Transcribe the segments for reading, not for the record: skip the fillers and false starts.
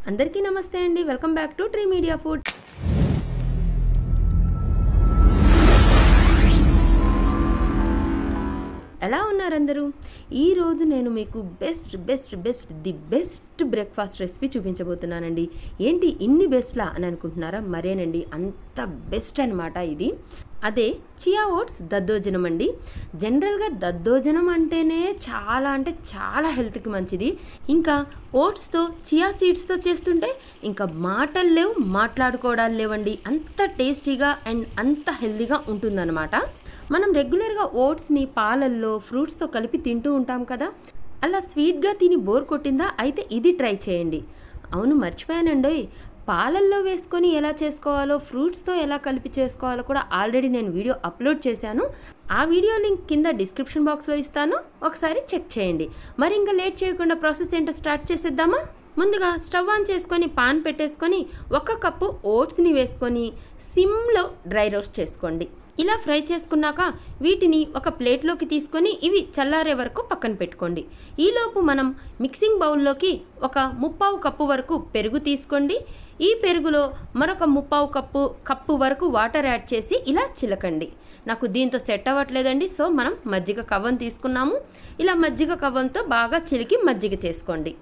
అందరికీ నమస్తే అండి. Welcome back to tree media food. ఎలా ఉన్నారు అందరూ? ఈరోజు నేను మీకు ది బెస్ట్ బ్రేక్ఫాస్ట్ రెసిపీ చూపించబోతున్నానండి. ఏంటి ఇన్ని బెస్ట్లా అని అనుకుంటున్నారా? మరేనండి, అంత బెస్ట్ అనమాట ఇది. అదే చియా ఓట్స్ దద్దోజనం అండి. జనరల్గా దద్దోజనం అంటేనే చాలా హెల్త్కి మంచిది. ఇంకా ఓట్స్తో చియా సీడ్స్తో చేస్తుంటే ఇంకా మాటలు లేవు, మాట్లాడుకోవడాలు లేవండి. అంత టేస్టీగా అండ్ అంత హెల్తీగా ఉంటుందన్నమాట. మనం రెగ్యులర్గా ఓట్స్ని పాలల్లో ఫ్రూట్స్తో కలిపి తింటూ ఉంటాం కదా, అలా స్వీట్గా తిని బోర్ కొట్టిందా? అయితే ఇది ట్రై చేయండి. అవును, మర్చిపోయానండి, పాలల్లో వేసుకొని ఎలా చేసుకోవాలో, ఫ్రూట్స్తో ఎలా కలిపి చేసుకోవాలో కూడా ఆల్రెడీ నేను వీడియో అప్లోడ్ చేశాను. ఆ వీడియో లింక్ కింద డిస్క్రిప్షన్ బాక్స్లో ఇస్తాను, ఒకసారి చెక్ చేయండి. మరి ఇంకా లేట్ చేయకుండా ప్రాసెస్ ఏంటో స్టార్ట్ చేసేద్దామా? ముందుగా స్టవ్ ఆన్ చేసుకొని పాన్ పెట్టేసుకొని 1 కప్పు ఓట్స్ని వేసుకొని సిమ్లో డ్రై రోస్ట్ చేసుకోండి. ఇలా ఫ్రై చేసుకున్నాక వీటిని ఒక ప్లేట్లోకి తీసుకొని ఇవి చల్లారే వరకు పక్కన పెట్టుకోండి. ఈలోపు మనం మిక్సింగ్ బౌల్లోకి ఒక 1/4 కప్పు వరకు పెరుగు తీసుకోండి. ఈ పెరుగులో మరొక 1/4 కప్పు వరకు వాటర్ యాడ్ చేసి ఇలా చిలకండి. నాకు దీంతో సెట్ అవ్వట్లేదండి, సో మనం మజ్జిగ కవ్వం తీసుకున్నాము. ఇలా మజ్జిగ కవ్వంతో బాగా చిలికి మజ్జిగ చేసుకోండి.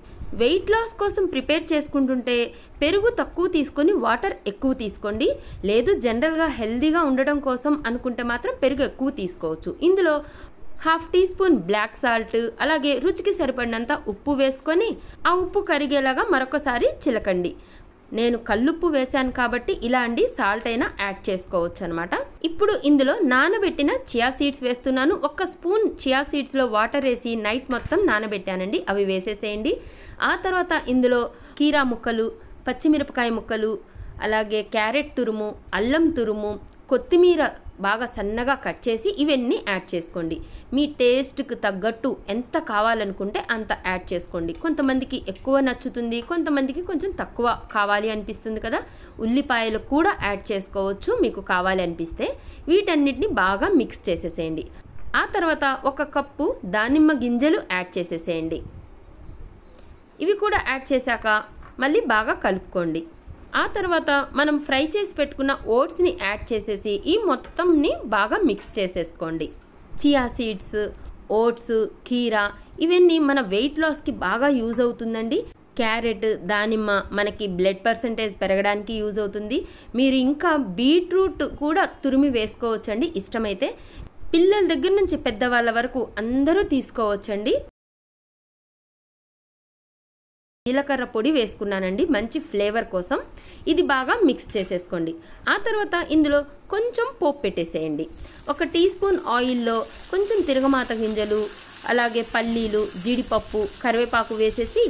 వెయిట్ లాస్ కోసం ప్రిపేర్ చేసుకుంటుంటే పెరుగు తక్కువ తీసుకొని వాటర్ ఎక్కువ తీసుకోండి. లేదు జనరల్గా హెల్తీగా ఉండడం కోసం అనుకుంటే మాత్రం పెరుగు ఎక్కువ తీసుకోవచ్చు. ఇందులో 1/2 టీ స్పూన్ బ్లాక్ సాల్ట్, అలాగే రుచికి సరిపడినంత ఉప్పు వేసుకొని ఆ ఉప్పు కరిగేలాగా మరొకసారి చిలకండి. నేను కల్లుప్పు వేశాను కాబట్టి ఇలా అండి, సాల్ట్ అయినా యాడ్ చేసుకోవచ్చు అనమాట. ఇప్పుడు ఇందులో నానబెట్టిన చియా సీడ్స్ వేస్తున్నాను. 1 స్పూన్ చియా సీడ్స్లో వాటర్ వేసి నైట్ మొత్తం నానబెట్టానండి, అవి వేసేసేయండి. ఆ తర్వాత ఇందులో కీరా ముక్కలు, పచ్చిమిరపకాయ ముక్కలు, అలాగే క్యారెట్ తురుము, అల్లం తురుము, కొత్తిమీర బాగా సన్నగా కట్ చేసి ఇవన్నీ యాడ్ చేసుకోండి. మీ టేస్ట్కి తగ్గట్టు ఎంత కావాలనుకుంటే అంత యాడ్ చేసుకోండి. కొంతమందికి ఎక్కువ నచ్చుతుంది, కొంతమందికి కొంచెం తక్కువ కావాలి అనిపిస్తుంది కదా, ఉల్లిపాయలు కూడా యాడ్ చేసుకోవచ్చు మీకు కావాలి అనిపిస్తే. వీటన్నిటిని బాగా మిక్స్ చేసేసేయండి. ఆ తర్వాత 1 కప్పు దానిమ్మ గింజలు యాడ్ చేసేసేయండి. ఇవి కూడా యాడ్ చేశాక మళ్ళీ బాగా కలుపుకోండి. ఆ తర్వాత మనం ఫ్రై చేసి పెట్టుకున్న ఓట్స్ని యాడ్ చేసేసి ఈ మొత్తంని బాగా మిక్స్ చేసేసుకోండి. చియా సీడ్స్, ఓట్స్, కీరా ఇవన్నీ మన వెయిట్ లాస్కి బాగా యూజ్ అవుతుందండి. క్యారెట్, దానిమ్మ మనకి బ్లడ్ పర్సంటేజ్ పెరగడానికి యూజ్ అవుతుంది. మీరు ఇంకా బీట్రూట్ కూడా తురిమి వేసుకోవచ్చండి ఇష్టమైతే. పిల్లల దగ్గర నుంచి పెద్దవాళ్ళ వరకు అందరూ తీసుకోవచ్చండి. జీలకర్ర పొడి వేసుకున్నానండి మంచి ఫ్లేవర్ కోసం. ఇది బాగా మిక్స్ చేసేసుకోండి. ఆ తర్వాత ఇందులో కొంచెం పోపు పెట్టేసేయండి. 1 టీ స్పూన్ ఆయిల్లో కొంచెం తిరగమాత గింజలు, అలాగే పల్లీలు, జీడిపప్పు, కరివేపాకు వేసేసి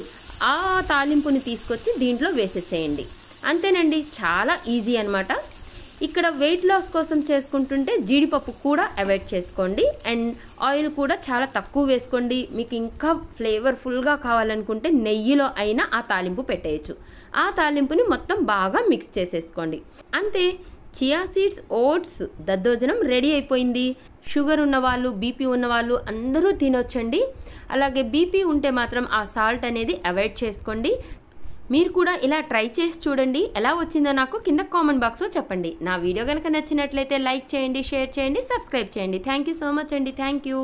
ఆ తాలింపుని తీసుకొచ్చి దీంట్లో వేసేసేయండి. అంతేనండి, చాలా ఈజీ అనమాట. ఇక్కడ వెయిట్ లాస్ కోసం చేసుకుంటుంటే జీడిపప్పు కూడా అవాయిడ్ చేసుకోండి అండ్ ఆయిల్ కూడా చాలా తక్కువ వేసుకోండి. మీకు ఇంకా ఫ్లేవర్ఫుల్గా కావాలనుకుంటే నెయ్యిలో అయినా ఆ తాలింపు పెట్టేయచ్చు. ఆ తాలింపుని మొత్తం బాగా మిక్స్ చేసేసుకోండి. అంతే, చియా సీడ్స్ ఓట్స్ దద్దోజనం రెడీ అయిపోయింది. షుగర్ ఉన్నవాళ్ళు, బీపీ ఉన్నవాళ్ళు అందరూ తినొచ్చండి. అలాగే బీపీ ఉంటే మాత్రం ఆ సాల్ట్ అనేది అవాయిడ్ చేసుకోండి. మీరు కూడా ఇలా ట్రై చేసి చూడండి. ఎలా వచ్చిందో నాకు కింద కామెంట్ బాక్స్లో చెప్పండి. నా వీడియో కనుక నచ్చినట్లయితే లైక్ చేయండి, షేర్ చేయండి, సబ్స్క్రైబ్ చేయండి. థ్యాంక్ యూ సో మచ్ అండి. Thank you.